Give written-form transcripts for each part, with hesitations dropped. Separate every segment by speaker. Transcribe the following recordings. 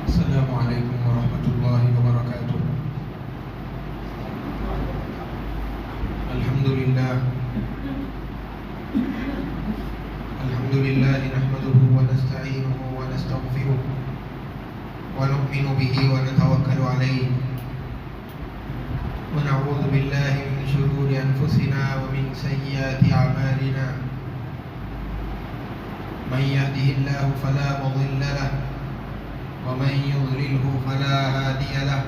Speaker 1: السلام علیکم ورحمۃ اللہ وبرکاتہ۔ الحمد للہ نحمده ونستعینه ونستغفره ونؤمن به ونتوکل علیہ ونعوذ باللہ من شرور انفسنا ومن سیئات اعمالنا، من يهده الله فلا مضل له ومن يضلله فلا هادي له،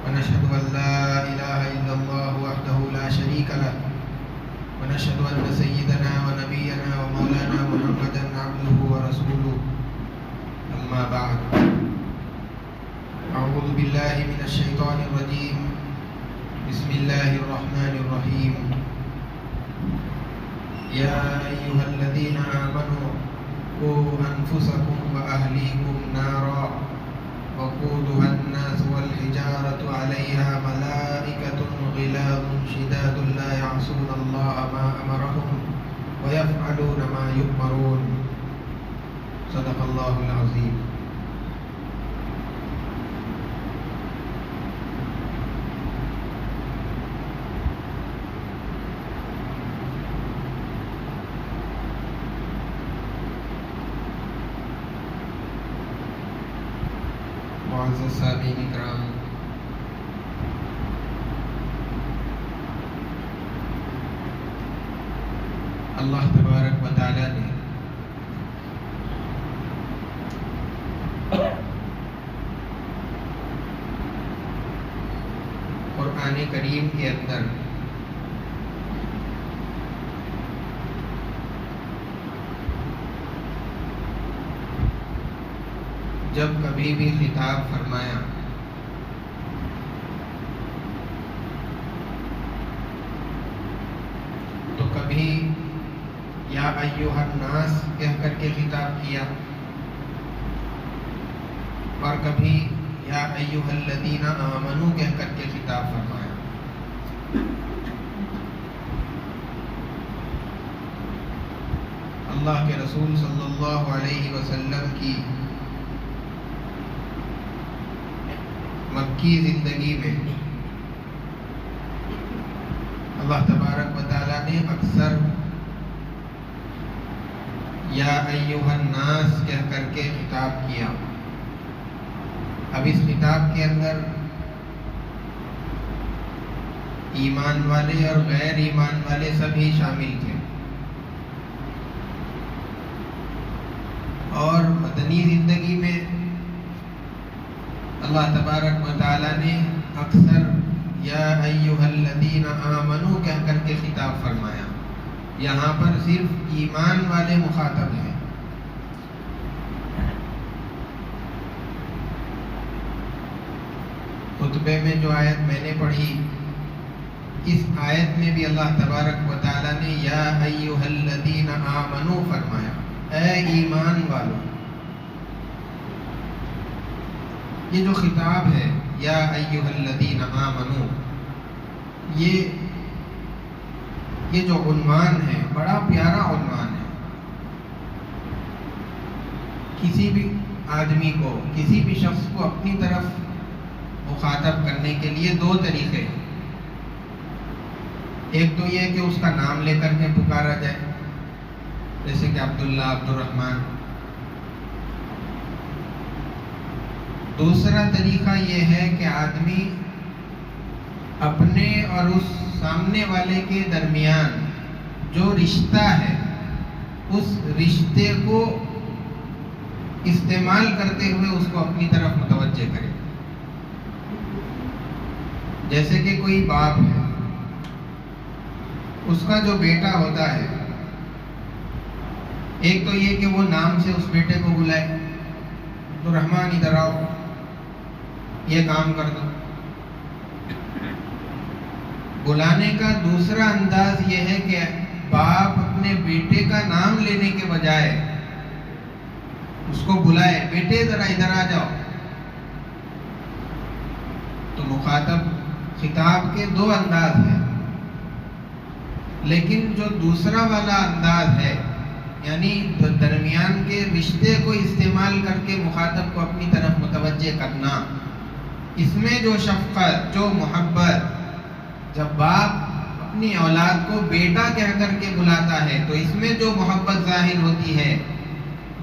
Speaker 1: ونشهد أن لا إله إلا الله وحده لا شريك له، ونشهد أن سيدنا ونبينا ومولانا محمدا عبده ورسوله، أما بعد، أعوذ بالله من الشيطان الرجيم، بسم الله الرحمن الرحيم، يا أيها الذين آمنوا قوا أنفسكم وأهليكم نارا وقودها الناس والحجارة عليها ملائكة غلاظ شداد لا يعصون الله ما أمرهم ويفعلون ما يؤمرون، صدق الله العظيم۔ معزز سامعین اکرام، اللہ تبارک و تعالی نے قرآن کریم کے اندر جب کبھی بھی خطاب فرمایا تو کبھی یا ایھا الناس کہہ کر کے خطاب کیا، اور کبھی یا ایھا الذین آمنوا کہہ کر کے خطاب فرمایا۔ اللہ کے رسول صلی اللہ علیہ وسلم کی مکی زندگی میں اللہ تبارک و تعالیٰ نے اکثر یا ایھا الناس کہہ کر کے خطاب کیا۔ اب اس خطاب کے اندر ایمان والے اور غیر ایمان والے سبھی شامل تھے، اور مدنی زندگی میں اللہ تبارک و تعالیٰ نے اکثر یا ایھا الذین آمنوا کہہ کر کے خطاب فرمایا۔ یہاں پر صرف ایمان والے مخاطب ہیں۔ خطبے میں جو آیت میں نے پڑھی، اس آیت میں بھی اللہ تبارک و تعالیٰ نے یا ایھا الذین آمنوا فرمایا، اے ایمان والو۔ یہ جو خطاب ہے یا ایھا الذین آمنوا، یہ جو عنوان ہے بڑا پیارا عنوان ہے۔ کسی بھی آدمی کو، کسی بھی شخص کو اپنی طرف مخاطب کرنے کے لیے دو طریقے ہیں۔ ایک تو یہ کہ اس کا نام لے کر کے پکارا جائے، جیسے کہ عبداللہ، عبد الرحمن۔ دوسرا طریقہ یہ ہے کہ آدمی اپنے اور اس سامنے والے کے درمیان جو رشتہ ہے، اس رشتے کو استعمال کرتے ہوئے اس کو اپنی طرف متوجہ کرے۔ جیسے کہ کوئی باپ ہے، اس کا جو بیٹا ہوتا ہے، ایک تو یہ کہ وہ نام سے اس بیٹے کو بلائے، تو رحمان ادھر آؤ، یہ کام کر دو۔ بلانے کا دوسرا انداز یہ ہے کہ باپ اپنے بیٹے کا نام لینے کے بجائے اس کو بلائے، بیٹے ذرا ادھر آ جاؤ۔ تو مخاطب خطاب کے دو انداز ہیں، لیکن جو دوسرا والا انداز ہے یعنی درمیان کے رشتے کو استعمال کر کے مخاطب کو اپنی طرف متوجہ کرنا. اس میں جو شفقت، جو محبت، جب باپ اپنی اولاد کو بیٹا کہہ کر کے بلاتا ہے تو اس میں جو محبت ظاہر ہوتی ہے،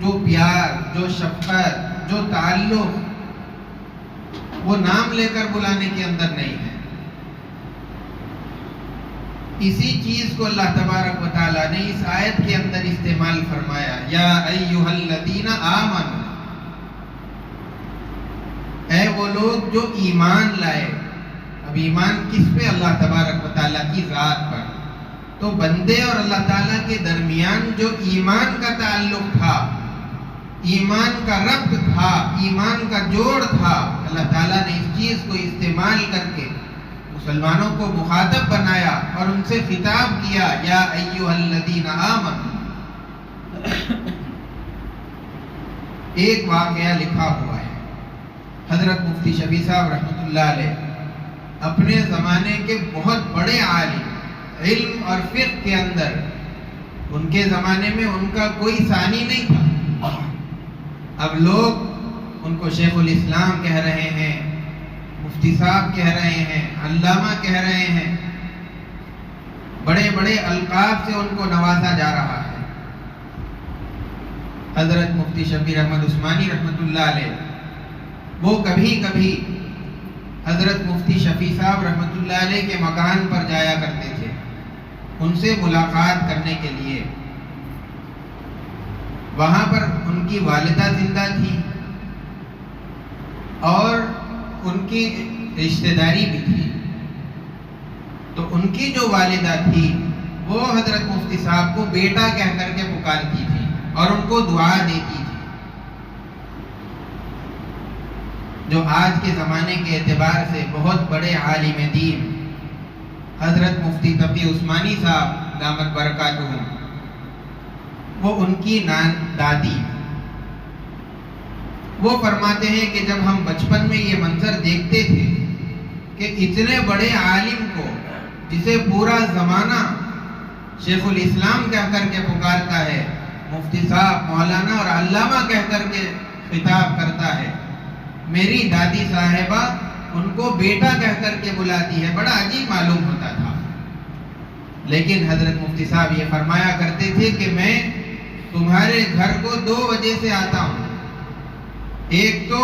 Speaker 1: جو پیار، جو شفقت، جو تعلق، وہ نام لے کر بلانے کے اندر نہیں ہے. اسی چیز کو اللہ تبارک و تعالیٰ نے اس آیت کے اندر استعمال فرمایا، یا ایھا الذین آمنوا، اے وہ لوگ جو ایمان لائے. اب ایمان کس پہ؟ اللہ تبارک و تعالیٰ کی ذات پر. تو بندے اور اللہ تعالیٰ کے درمیان جو ایمان کا تعلق تھا، ایمان کا ربط تھا، ایمان کا جوڑ تھا، اللہ تعالیٰ نے اس چیز کو استعمال کر کے مسلمانوں کو مخاطب بنایا اور ان سے خطاب کیا، یا ایھا الذین آمنوا. ایک واقعہ لکھا ہوا ہے، حضرت مفتی شفیع صاحب رحمۃ اللہ علیہ اپنے زمانے کے بہت بڑے عالم، علم اور فقہ کے اندر ان کے زمانے میں ان کا کوئی ثانی نہیں تھا. اب لوگ ان کو شیخ الاسلام کہہ رہے ہیں، مفتی صاحب کہہ رہے ہیں، علامہ کہہ رہے ہیں، بڑے بڑے القاب سے ان کو نوازا جا رہا ہے. حضرت مفتی شبیر احمد عثمانی رحمۃ اللہ علیہ وہ کبھی کبھی حضرت مفتی شفیع صاحب رحمۃ اللہ علیہ کے مکان پر جایا کرتے تھے ان سے ملاقات کرنے کے لیے. وہاں پر ان کی والدہ زندہ تھی اور ان کی رشتہ داری بھی تھی. تو ان کی جو والدہ تھی وہ حضرت مفتی صاحب کو بیٹا کہہ کر کے پکارتی تھی اور ان کو دعا دیتی تھی. جو آج کے زمانے کے اعتبار سے بہت بڑے عالم دین حضرت مفتی تقی عثمانی صاحب دامت برکاتہم، وہ ان کی نان دادی. وہ فرماتے ہیں کہ جب ہم بچپن میں یہ منظر دیکھتے تھے کہ اتنے بڑے عالم کو، جسے پورا زمانہ شیخ الاسلام کہہ کر کے پکارتا ہے، مفتی صاحب، مولانا اور علامہ کہہ کر کے خطاب کرتا ہے، میری دادی صاحبہ ان کو بیٹا کہہ کر کے بلاتی ہے، بڑا عجیب معلوم ہوتا تھا. لیکن حضرت مفتی صاحب یہ فرمایا کرتے تھے کہ میں تمہارے گھر کو 2 وجہ سے آتا ہوں. ایک تو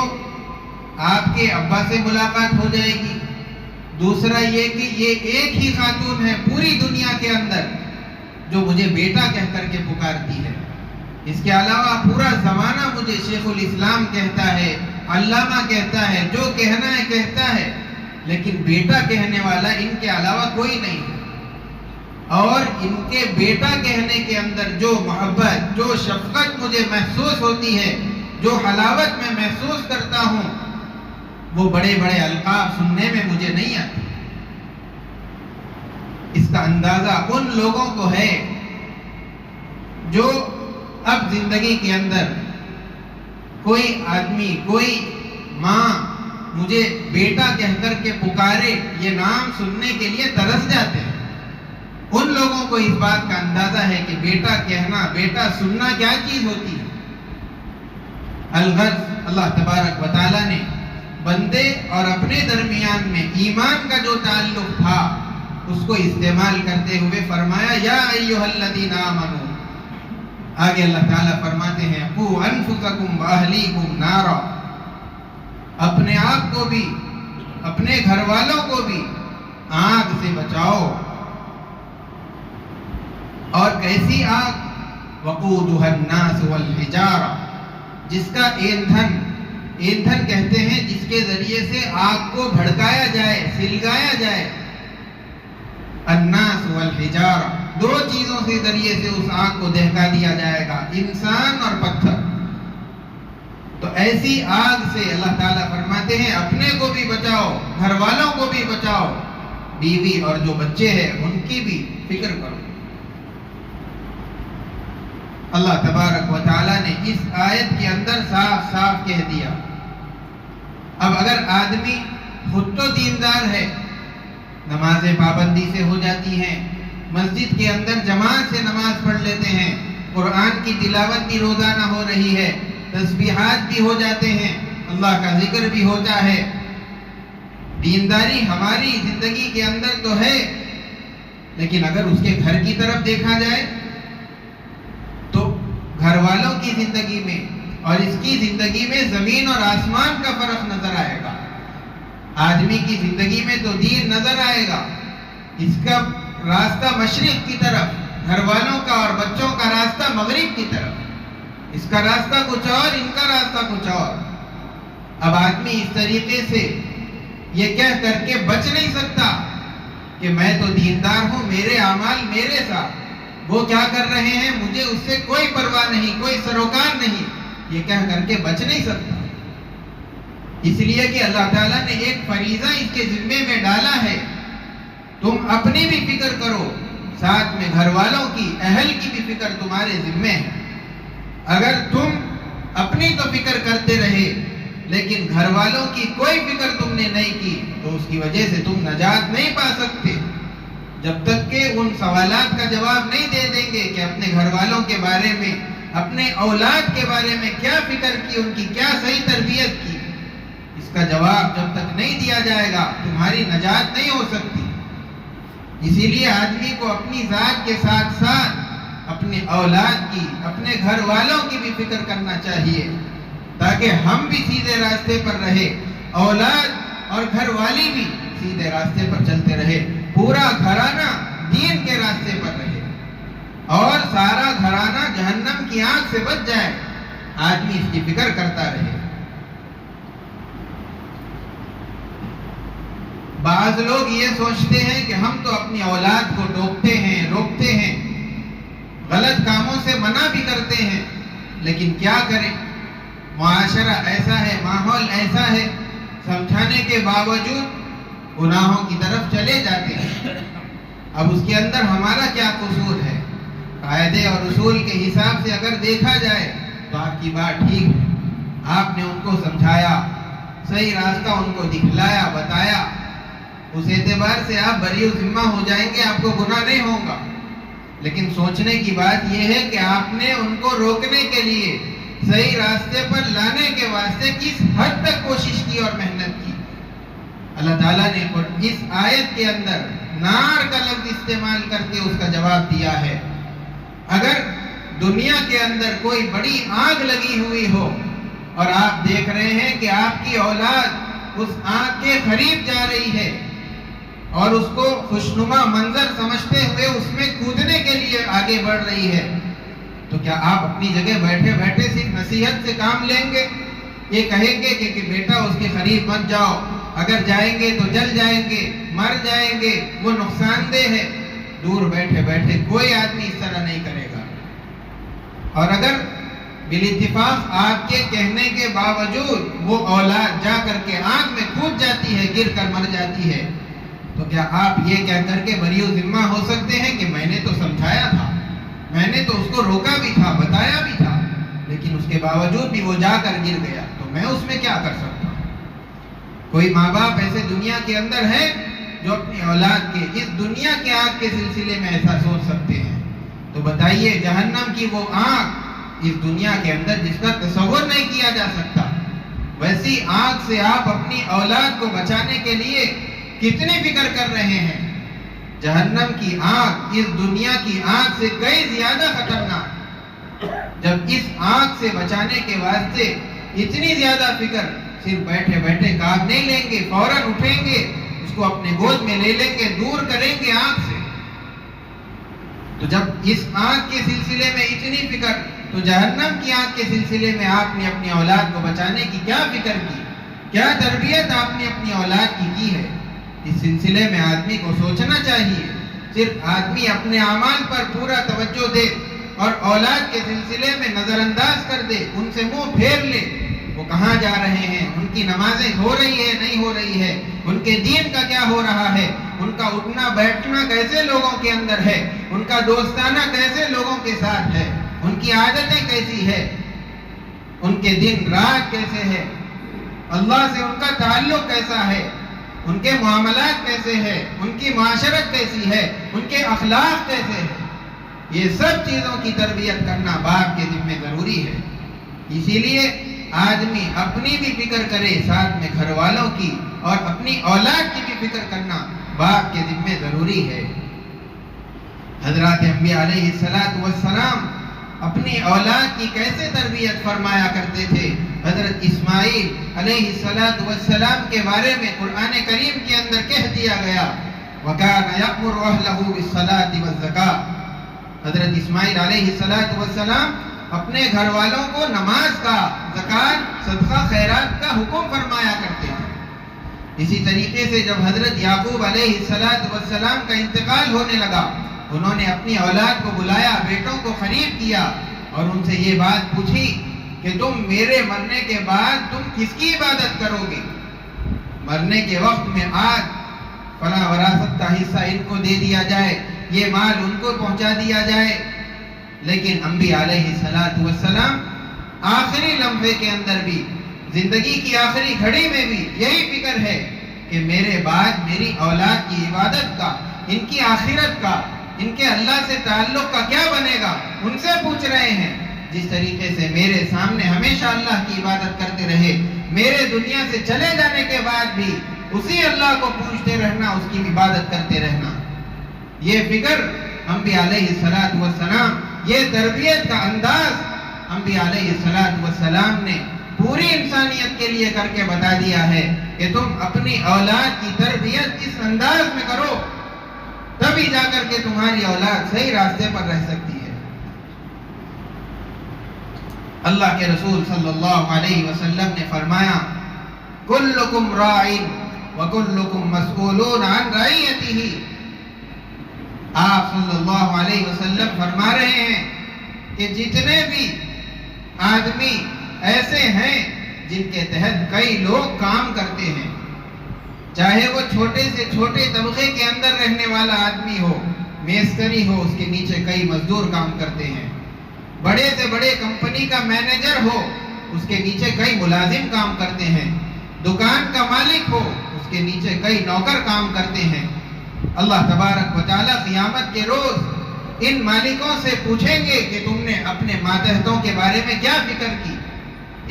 Speaker 1: آپ کے ابا سے ملاقات ہو جائے گی، دوسرا یہ کہ یہ ایک ہی خاتون ہے پوری دنیا کے اندر جو مجھے بیٹا کہہ کر کے پکارتی ہے. اس کے علاوہ پورا زمانہ مجھے شیخ الاسلام کہتا ہے، علامہ کہتا ہے، جو کہنا ہے کہتا ہے، لیکن بیٹا کہنے والا ان کے علاوہ کوئی نہیں ہے. اور ان کے بیٹا کہنے کے اندر جو محبت، جو شفقت مجھے محسوس ہوتی ہے، جو حلاوت میں محسوس کرتا ہوں، وہ بڑے بڑے القاب سننے میں مجھے نہیں آتی. اس کا اندازہ ان لوگوں کو ہے جو اب زندگی کے اندر کوئی آدمی، کوئی ماں مجھے بیٹا کہہ کر کے پکارے، یہ نام سننے کے لیے ترس جاتے ہیں. ان لوگوں کو اس بات کا اندازہ ہے کہ بیٹا کہنا، بیٹا سننا کیا چیز ہوتی ہے. الغرض اللہ تبارک و تعالیٰ نے بندے اور اپنے درمیان میں ایمان کا جو تعلق تھا اس کو استعمال کرتے ہوئے فرمایا، یا ایھا الذین آمنوا. آگے اللہ تعالیٰ فرماتے ہیں، قوا انفسکم واہلیکم نارا، اپنے آپ کو بھی، اپنے گھر والوں کو بھی آگ سے بچاؤ. اور کیسی آگ؟ وقودها الناس والحجارہ، جس کا ایندھن کہتے ہیں جس کے ذریعے سے آگ کو بھڑکایا جائے، سلگایا جائے. الناس والحجارہ، 2 چیزوں کے ذریعے سے اس آگ کو دہکا دیا جائے گا، انسان اور پتھر. تو ایسی آگ سے اللہ تعالیٰ فرماتے ہیں اپنے کو بھی بچاؤ، گھر والوں کو بھی بچاؤ، بیوی اور جو بچے ہیں ان کی بھی فکر کرو. اللہ تبارک و تعالیٰ نے اس آیت کے اندر صاف صاف کہہ دیا. اب اگر آدمی خود تو دیندار ہے، نمازیں پابندی سے ہو جاتی ہیں، مسجد کے اندر جماعت سے نماز پڑھ لیتے ہیں، قرآن کی تلاوت بھی روزانہ ہو رہی ہے، تسبیحات بھی ہو جاتے ہیں، اللہ کا ذکر بھی ہوتا ہے، دینداری ہماری زندگی کے اندر تو ہے، لیکن اگر اس کے گھر کی طرف دیکھا جائے تو گھر والوں کی زندگی میں اور اس کی زندگی میں زمین اور آسمان کا فرق نظر آئے گا۔ آدمی کی زندگی میں تو دین نظر آئے گا، اس کا راستہ مشرق کی طرف، گھر والوں کا اور بچوں کا راستہ مغرب کی طرف، اس کا راستہ کچھ اور، ان کا راستہ کچھ اور۔ اب آدمی اس طریقے سے یہ کہہ کر کے بچ نہیں سکتا کہ میں تو دیندار ہوں، میرے اعمال میرے ساتھ، وہ کیا کر رہے ہیں مجھے اس سے کوئی پرواہ نہیں، کوئی سروکار نہیں، یہ کہہ کر کے بچ نہیں سکتا۔ اس لیے کہ اللہ تعالیٰ نے ایک فریضہ اس کے ذمے میں ڈالا ہے، تم اپنی بھی فکر کرو، ساتھ میں گھر والوں کی، اہل کی بھی فکر تمہارے ذمے ہے۔ اگر تم اپنی تو فکر کرتے رہے لیکن گھر والوں کی کوئی فکر تم نے نہیں کی تو اس کی وجہ سے تم نجات نہیں پا سکتے۔ جب تک کہ ان سوالات کا جواب نہیں دے دیں گے کہ اپنے گھر والوں کے بارے میں، اپنے اولاد کے بارے میں کیا فکر کی، ان کی کیا صحیح تربیت کی، اس کا جواب جب تک نہیں دیا جائے گا تمہاری نجات نہیں ہو سکتی۔ اسی لیے آدمی کو اپنی ذات کے ساتھ ساتھ اپنے اولاد کی، اپنے گھر والوں کی بھی فکر کرنا چاہیے تاکہ ہم بھی سیدھے راستے پر رہے، اولاد اور گھر والی بھی سیدھے راستے پر چلتے رہے، پورا گھرانہ دین کے راستے پر رہے اور سارا گھرانہ جہنم کی آنکھ سے بچ جائے۔ آدمی اس کی فکر کرتا رہے۔ بعض لوگ یہ سوچتے ہیں کہ ہم تو اپنی اولاد کو ٹوکتے ہیں، روکتے ہیں، غلط کاموں سے منع بھی کرتے ہیں، لیکن کیا کریں، معاشرہ ایسا ہے، ماحول ایسا ہے، سمجھانے کے باوجود گناہوں کی طرف چلے جاتے ہیں۔ اب اس کے اندر ہمارا کیا قصور ہے؟ قاعدے اور اصول کے حساب سے اگر دیکھا جائے تو آپ کی بات ٹھیک ہے، آپ نے ان کو سمجھایا، صحیح راستہ ان کو دکھلایا، بتایا، اس اعتبار سے آپ بری ذمہ ہو جائیں گے، آپ کو گناہ نہیں ہوگا۔ لیکن سوچنے کی بات یہ ہے کہ آپ نے ان کو روکنے کے لیے، صحیح راستے پر لانے کے واسطے کس حد تک کوشش کی اور محنت کی۔ اللہ تعالیٰ نے اس آیت کے اندر نار کا لفظ استعمال کر کے اس کا جواب دیا ہے۔ اگر دنیا کے اندر کوئی بڑی آگ لگی ہوئی ہو اور آپ دیکھ رہے ہیں کہ آپ کی اولاد اس آگ کے قریب جا رہی ہے اور اس کو خوشنما منظر سمجھتے ہوئے اس میں کودنے کے لیے آگے بڑھ رہی ہے، تو کیا آپ اپنی جگہ بیٹھے بیٹھے صرف نصیحت سے کام لیں گے؟ یہ کہیں گے کہ بیٹا اس کے قریب مت جاؤ، اگر جائیں گے تو جل جائیں گے، مر جائیں گے، وہ نقصان دہ ہے۔ دور بیٹھے بیٹھے کوئی آدمی اس طرح نہیں کرے گا۔ اور اگر بالاتفاق آپ کے کہنے کے باوجود وہ اولاد جا کر کے آگ میں کود جاتی ہے، گر کر مر جاتی ہے، تو کیا آپ یہ کہہ کر کے بری ذمہ ہو سکتے ہیں کہ میں نے تو سمجھایا تھا، میں نے تو اس کو روکا بھی تھا، بتایا بھی تھا، لیکن اس کے باوجود بھی وہ جا کر گر گیا، تو میں اس میں کیا کر سکتا ہوں؟ کوئی ماں باپ ایسے دنیا کے اندر ہے جو اپنی اولاد کے اس دنیا کے آگ کے سلسلے میں ایسا سوچ سکتے ہیں؟ تو بتائیے، جہنم کی وہ آگ اس دنیا کے اندر جس کا تصور نہیں کیا جا سکتا، ویسی آگ سے آپ اپنی اولاد کو بچانے کے لیے کتنی فکر کر رہے ہیں؟ جہنم کی آگ اس دنیا کی آگ سے کئی زیادہ خطرناک۔ جب اس آگ سے بچانے کے واسطے اتنی زیادہ فکر، صرف بیٹھے بیٹھے کام نہیں لیں گے، فوراً اٹھیں گے، اس کو اپنے گود میں لے لیں گے، دور کریں گے آگ سے۔ تو جب اس آگ کے سلسلے میں اتنی فکر، تو جہنم کی آگ کے سلسلے میں آپ نے اپنی اولاد کو بچانے کی کیا فکر کی؟ کیا تربیت آپ نے اپنی اولاد کی ہے؟ اس سلسلے میں آدمی کو سوچنا چاہیے۔ صرف آدمی اپنے اعمال پر پورا توجہ دے اور اولاد کے سلسلے میں نظر انداز کر دے، ان سے منہ پھیر لے، وہ کہاں جا رہے ہیں، ان کی نمازیں ہو رہی ہے نہیں ہو رہی ہے، ان کے دین کا کیا ہو رہا ہے، ان کا اٹھنا بیٹھنا کیسے لوگوں کے اندر ہے، ان کا دوستانہ کیسے لوگوں کے ساتھ ہے، ان کی عادتیں کیسی ہے، ان کے دن رات کیسے ہے، اللہ سے ان کا تعلق کیسا ہے، ان کے معاملات کیسے ہیں، ان کی معاشرت کیسی ہے، ان کے اخلاق کیسے ہیں۔ یہ سب چیزوں کی تربیت کرنا باپ کے ذمہ ضروری ہے۔ اسی لیے آدمی اپنی بھی فکر کرے، ساتھ میں گھر والوں کی اور اپنی اولاد کی بھی فکر کرنا باپ کے ذمہ ضروری ہے۔ حضرات انبیاء علیہ السلام اپنی اولاد کی کیسے تربیت فرمایا کرتے تھے؟ حضرت اسماعیل علیہ السلام کے بارے میں قرآن کریم کے اندر کہہ دیا گیا وَكَانَ يَأْمُرُ أَهْلَهُ بِالصَّلَاةِ وَالزَّكَاةِ۔ حضرت اسماعیل علیہ السلام اپنے گھر والوں کو نماز کا، زکوٰۃ، صدقہ خیرات کا حکم فرمایا کرتے تھے۔ اسی طریقے سے جب حضرت یعقوب علیہ السلام کا انتقال ہونے لگا، انہوں نے اپنی اولاد کو بلایا، بیٹوں کو قریب کیا اور ان سے یہ بات پوچھی کہ تم میرے مرنے کے بعد تم کس کی عبادت کرو گے؟ مرنے کے وقت میں آج فلاں وراثت کا حصہ ان کو دے دیا جائے، یہ مال ان کو پہنچا دیا جائے۔ لیکن انبیاء علیہ السلام آخری لمحے کے اندر بھی، زندگی کی آخری گھڑی میں بھی یہی فکر ہے کہ میرے بعد میری اولاد کی عبادت کا، ان کی آخرت کا، ان کے اللہ سے تعلق کا کیا بنے گا، ان سے پوچھ رہے ہیں۔ جس طریقے سے میرے سامنے ہمیشہ اللہ کی عبادت کرتے رہے، میرے دنیا سے چلے جانے کے بعد بھی اسی اللہ کو پوچھتے رہنا، اس کی عبادت کرتے رہنا، یہ فکر انبیاء علیہ السلام، یہ تربیت کا انداز انبیاء علیہ السلام نے پوری انسانیت کے لیے کر کے بتا دیا ہے کہ تم اپنی اولاد کی تربیت اس انداز میں کرو، تبھی جا کر کے تمہاری اولاد صحیح راستے پر رہ سکتی ہے۔ اللہ کے رسول صلی اللہ علیہ وسلم نے فرمایا کلکم راعٍ وکلکم مسئولون عن رعیتہ۔ آپ صلی اللہ علیہ وسلم فرما رہے ہیں کہ جتنے بھی آدمی ایسے ہیں جن کے تحت کئی لوگ کام کرتے ہیں، چاہے وہ چھوٹے سے چھوٹے طبقے کے اندر رہنے والا آدمی ہو، میستری ہو، اس کے نیچے کئی مزدور کام کرتے ہیں، بڑے سے بڑے کمپنی کا مینیجر ہو، اس کے نیچے کئی ملازم کام کرتے ہیں، دکان کا مالک ہو، اس کے نیچے کئی نوکر کام کرتے ہیں۔ اللہ تبارک و تعالیٰ قیامت کے روز ان مالکوں سے پوچھیں گے کہ تم نے اپنے ماتحتوں کے بارے میں کیا فکر کی۔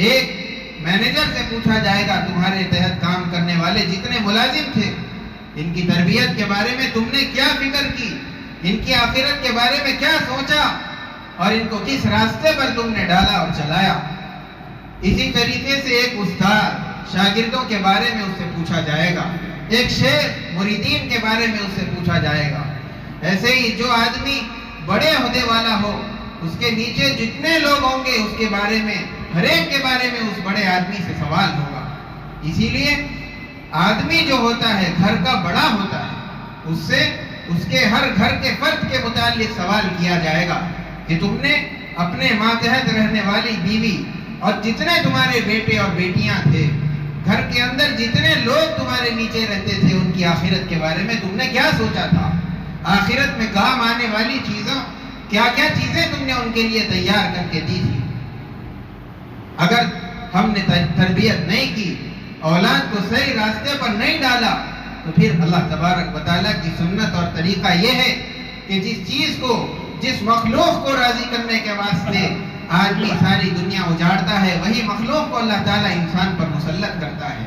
Speaker 1: ایک مینیجر سے پوچھا جائے گا تمہارے تحت کام کرنے والے جتنے ملازم تھے، ان کی تربیت کے بارے میں تم نے کیا فکر کی، ان کی آخرت کے بارے میں کیا سوچا اور ان کو کس راستے پر تم نے ڈالا اور چلایا۔ اسی طریقے سے ایک استاد شاگردوں کے بارے میں اس سے پوچھا جائے گا، ایک شیخ مریدین کے بارے میں اس سے پوچھا جائے گا۔ ایسے ہی جو آدمی بڑے عہدے والا ہو، اس کے نیچے جتنے لوگ ہوں گے اس کے بارے میں، ہر ایک کے بارے میں اس بڑے آدمی سے سوال ہوگا۔ اسی لیے آدمی جو ہوتا ہے گھر کا بڑا ہوتا ہے، اس سے اس کے ہر گھر کے فرد کے متعلق سوال کیا جائے گا کہ تم نے اپنے ماتحت رہنے والی بیوی اور جتنے تمہارے بیٹے اور بیٹیاں تھے، گھر کے اندر جتنے لوگ تمہارے نیچے رہتے تھے، ان کی آخرت کے بارے میں تم نے کیا سوچا تھا؟ آخرت میں کام آنے والی چیزوں، کیا کیا چیزیں تم نے ان کے لیے تیار کر کے دی تھی؟ اگر ہم نے تربیت نہیں کی، اولاد کو صحیح راستے پر نہیں ڈالا، تو پھر اللہ تبارک و تعالیٰ کی سنت اور طریقہ یہ ہے کہ جس چیز کو، جس مخلوق کو راضی کرنے کے واسطے آدمی ساری دنیا اجاڑتا ہے، وہی مخلوق کو اللہ تعالیٰ انسان پر مسلط کرتا ہے۔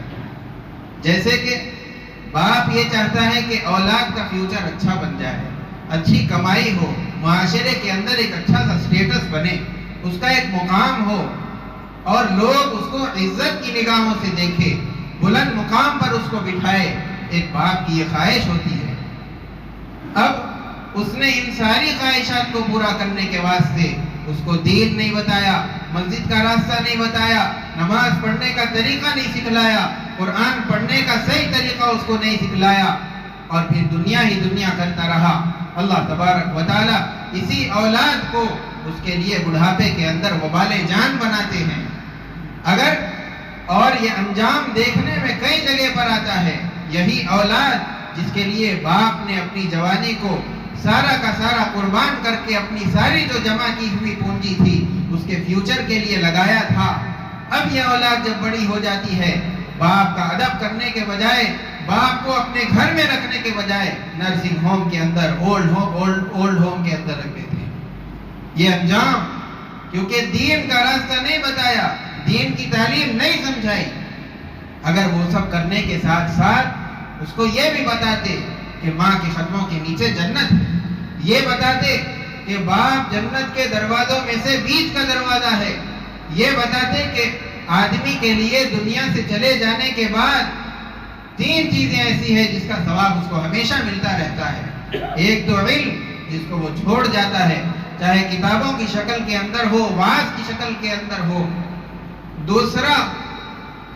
Speaker 1: جیسے کہ باپ یہ چاہتا ہے کہ اولاد کا فیوچر اچھا بن جائے، اچھی کمائی ہو، معاشرے کے اندر ایک اچھا سا سٹیٹس بنے، اس کا ایک مقام ہو اور لوگ اس کو عزت کی نگاہوں سے دیکھے، بلند مقام پر اس کو بٹھائے، ایک باپ کی یہ خواہش ہوتی ہے۔ اب اس نے ان ساری خواہشات کو پورا کرنے کے واسطے اس کو دین نہیں بتایا، مسجد کا راستہ نہیں بتایا، نماز پڑھنے کا طریقہ نہیں سکھلایا، قرآن پڑھنے کا صحیح طریقہ اس کو نہیں سکھلایا، اور پھر دنیا ہی دنیا کرتا رہا۔ اللہ تبارک و تعالیٰ اسی اولاد کو اس کے لیے بڑھاپے کے اندر وبال جان بناتے ہیں۔ اگر اور یہ انجام دیکھنے میں کئی جگہ پر آتا ہے، یہی اولاد جس کے لیے باپ نے اپنی جوانی کو سارا کا سارا قربان کر کے اپنی ساری جو جمع کی ہوئی پونجی تھی اس کے فیوچر کے لیے لگایا تھا، اب یہ اولاد جب بڑی ہو جاتی ہے، باپ کا ادب کرنے کے بجائے، باپ کو اپنے گھر میں رکھنے کے بجائے نرسنگ ہوم کے اندر، اولڈ ہوم کے اندر رکھ دیتے ہیں۔ یہ انجام، کیونکہ دین کا راستہ نہیں بتایا، دین کی تعلیم نہیں سمجھائی۔ اگر وہ سب کرنے کے ساتھ ساتھ اس کو یہ بھی بتاتے کہ ماں کے قدموں کے نیچے جنت ہے، یہ بتاتے کہ باپ جنت کے دروازوں میں سے بیچ کا دروازہ ہے، یہ بتاتے کہ آدمی کے لیے دنیا سے چلے جانے کے بعد 3 چیزیں ایسی ہیں جس کا ثواب اس کو ہمیشہ ملتا رہتا ہے۔ ایک تو علم، جس کو وہ چھوڑ جاتا ہے، چاہے کتابوں کی شکل کے اندر ہو، وعظ کی شکل کے اندر ہو۔ دوسرا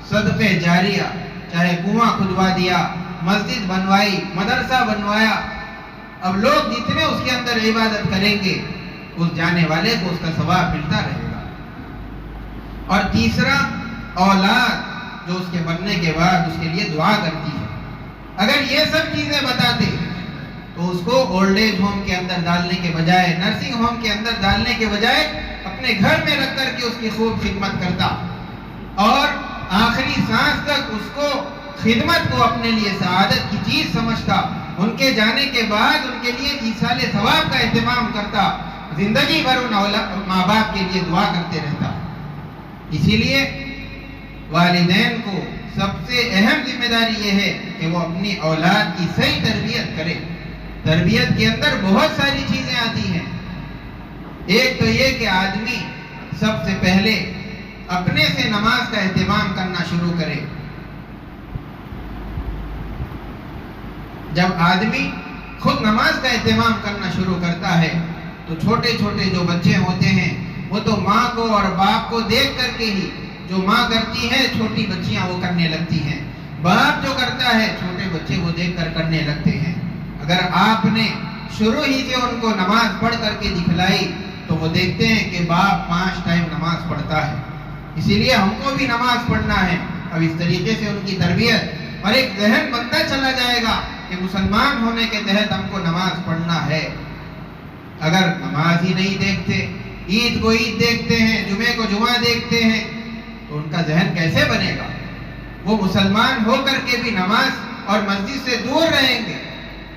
Speaker 1: صدقے جاریہ، چاہے کنواں کھدوا دیا، مسجد بنوائی، مدرسہ بنوایا، اب لوگ جتنے اس کے اندر عبادت کریں گے اس جانے والے کو اس کا ثواب ملتا رہے گا۔ اور تیسرا اولاد جو اس کے مرنے کے بعد اس کے لیے دعا کرتی ہے۔ اگر یہ سب چیزیں بتاتے تو اس کو اولڈ ایج ہوم کے اندر ڈالنے کے بجائے، نرسنگ ہوم کے اندر ڈالنے کے بجائے اپنے گھر میں رکھ کر کے اس کی خوب خدمت کرتا اور آخری سانس تک اس کو خدمت کو اپنے لیے سعادت کی چیز سمجھتا، ان کے جانے کے بعد ان کے لیے ایصال ثواب کا اہتمام کرتا، زندگی بھر ان ماں باپ کے لیے دعا کرتے رہتا۔ اسی لیے والدین کو سب سے اہم ذمہ داری یہ ہے کہ وہ اپنی اولاد کی صحیح تربیت کرے۔ تربیت کے اندر بہت ساری چیزیں آتی ہیں۔ ایک تو یہ کہ آدمی سب سے پہلے اپنے سے نماز کا اہتمام کرنا شروع کرے۔ جب آدمی خود نماز کا اہتمام کرنا شروع کرتا ہے تو چھوٹے چھوٹے جو بچے ہوتے ہیں وہ تو ماں کو اور باپ کو دیکھ کر کے ہی، جو ماں کرتی ہے چھوٹی بچیاں وہ کرنے لگتی ہیں، باپ جو کرتا ہے چھوٹے بچے وہ دیکھ کر کرنے لگتے ہیں۔ اگر آپ نے شروع ہی سے ان کو نماز پڑھ کر کے دکھلائی تو وہ دیکھتے ہیں کہ باپ 5 ٹائم نماز پڑھتا ہے، اسی لیے ہم کو بھی نماز پڑھنا ہے۔ اب اس طریقے سے ان کی تربیت اور ایک ذہن بنتا چلا جائے گا کہ مسلمان ہونے کے تحت ہم کو نماز پڑھنا ہے۔ اگر نماز ہی نہیں دیکھتے، عید کو عید دیکھتے ہیں، جمعے کو جمعہ دیکھتے ہیں، تو ان کا ذہن کیسے بنے گا؟ وہ مسلمان ہو کر کے بھی نماز اور مسجد سے دور رہیں گے۔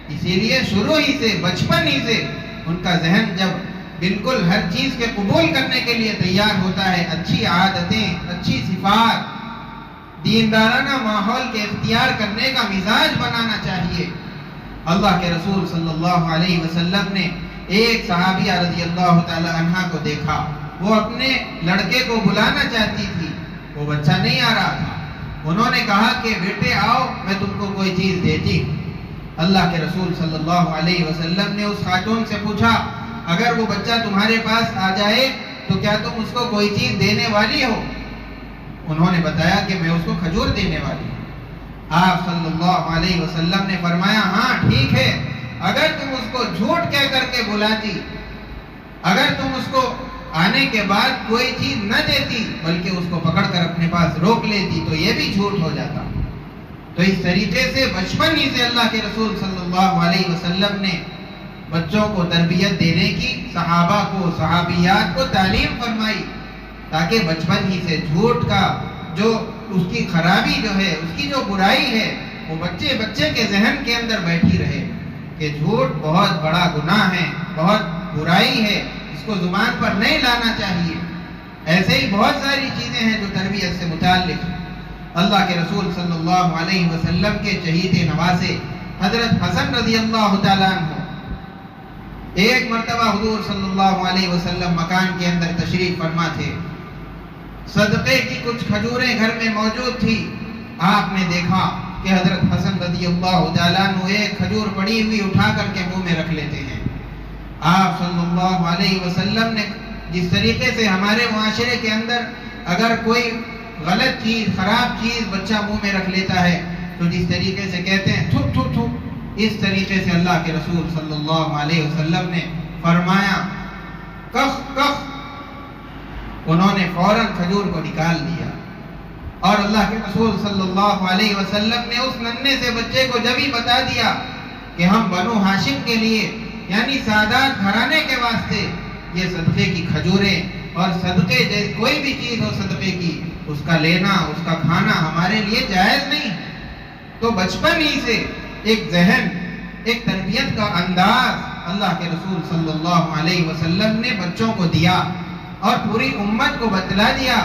Speaker 1: اسی لیے شروع ہی سے، بچپن ہی سے ان کا ذہن جب بالکل ہر چیز کے قبول کرنے کے لیے تیار ہوتا ہے، اچھی عادتیں، اچھی صفات، دیندارانہ ماحول کے اختیار کرنے کا مزاج بنانا چاہیے۔ اللہ کے رسول صلی اللہ علیہ وسلم نے ایک صحابیہ رضی اللہ تعالی عنہ کو دیکھا، وہ اپنے لڑکے کو بلانا چاہتی تھی، وہ بچہ نہیں آ رہا تھا۔ انہوں نے کہا کہ بیٹے آؤ، میں تم کو کوئی چیز دیتی ہوں۔ اللہ کے رسول صلی اللہ علیہ وسلم نے اس خاتون سے پوچھا، اگر وہ بچہ تمہارے پاس آ جائے تو کیا تم اس کو کوئی چیز دینے والی ہو؟ انہوں نے بتایا کہ میں اس کو کھجور دینے والی ہوں۔ آپ صلی اللہ علیہ وسلم نے فرمایا، ہاں ٹھیک ہے، اگر تم اس کو جھوٹ کہہ کر کے بلاتی، اگر تم اس کو آنے کے بعد کوئی چیز نہ دیتی بلکہ اس کو پکڑ کر اپنے پاس روک لیتی تو یہ بھی جھوٹ ہو جاتا۔ تو اس طریقے سے بچپن ہی سے اللہ کے رسول صلی اللہ علیہ وسلم نے بچوں کو تربیت دینے کی، صحابہ کو، صحابیات کو تعلیم فرمائی، تاکہ بچپن ہی سے جھوٹ کا جو اس کی خرابی جو ہے، اس کی جو برائی ہے، وہ بچے بچے کے ذہن کے اندر بیٹھی رہے کہ جھوٹ بہت بڑا گناہ ہے، بہت برائی ہے، اس کو زبان پر نہیں لانا چاہیے۔ ایسے ہی بہت ساری چیزیں ہیں جو تربیت سے متعلق ہیں۔ اللہ کے رسول صلی اللہ علیہ وسلم کے چہیتے نواسے حضرت حسن رضی اللہ تعالیٰ عنہ ایک مرتبہ حضور صلی اللہ علیہ وسلم مکان کے اندر تشریف فرما تھے، صدقے کی کچھ کھجوریں گھر میں موجود تھی۔ آپ نے دیکھا کہ حضرت حسن رضی اللہ تعالیٰ عنہ ایک کھجور پڑی ہوئی اٹھا کر کے منہ میں رکھ لیتے ہیں۔ آپ صلی اللہ علیہ وسلم نے جس طریقے سے ہمارے معاشرے کے اندر اگر کوئی غلط چیز، خراب چیز بچہ منہ میں رکھ لیتا ہے تو جس طریقے سے کہتے ہیں تھو تھو تھو، اس طریقے سے اللہ کے رسول صلی اللہ علیہ وسلم نے فرمایا کخ کخ، انہوں نے فوراً کھجور کو نکال دیا۔ اور اللہ کے رسول صلی اللہ علیہ وسلم نے اس ننھے سے بچے کو جب ہی بتا دیا کہ ہم بنو ہاشم کے لیے، یعنی سادات گھرانے کے واسطے یہ صدقے کی کھجوریں اور صدقے کوئی بھی چیز ہو صدقے کی، اس کا لینا، اس کا کھانا ہمارے لیے جائز نہیں۔ تو بچپن ہی سے ایک ذہن، ایک تربیت کا انداز اللہ کے رسول صلی اللہ علیہ وسلم نے بچوں کو دیا اور پوری امت کو بتلا دیا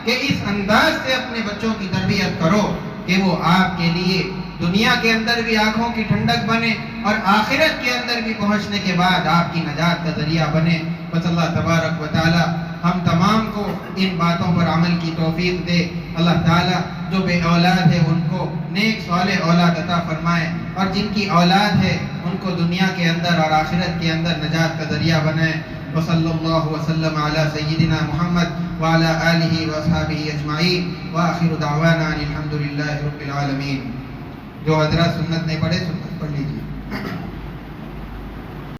Speaker 1: کہ اس انداز سے اپنے بچوں کی تربیت کرو کہ وہ آپ کے لیے دنیا کے اندر بھی آنکھوں کی ٹھنڈک بنے اور آخرت کے اندر بھی پہنچنے کے بعد آپ کی نجات کا ذریعہ بنے۔ بس اللہ تبارک و تعالی ہم تمام کو ان باتوں پر عمل کی توفیق دے۔ اللہ تعالیٰ جو بے اولاد ہے ان کو نیک صالح اولاد عطا فرمائے، اور جن کی اولاد ہے ان کو دنیا کے اندر اور آخرت کے اندر نجات کا ذریعہ بنائے۔ وصلی اللہ وسلم علی سیدنا محمد وعلی آلہ واصحابہ اجمعین، وآخر دعوانا ان الحمد للہ رب العالمین۔ جو حضرات سنت نہیں پڑھے سنت پڑھ لیجیے۔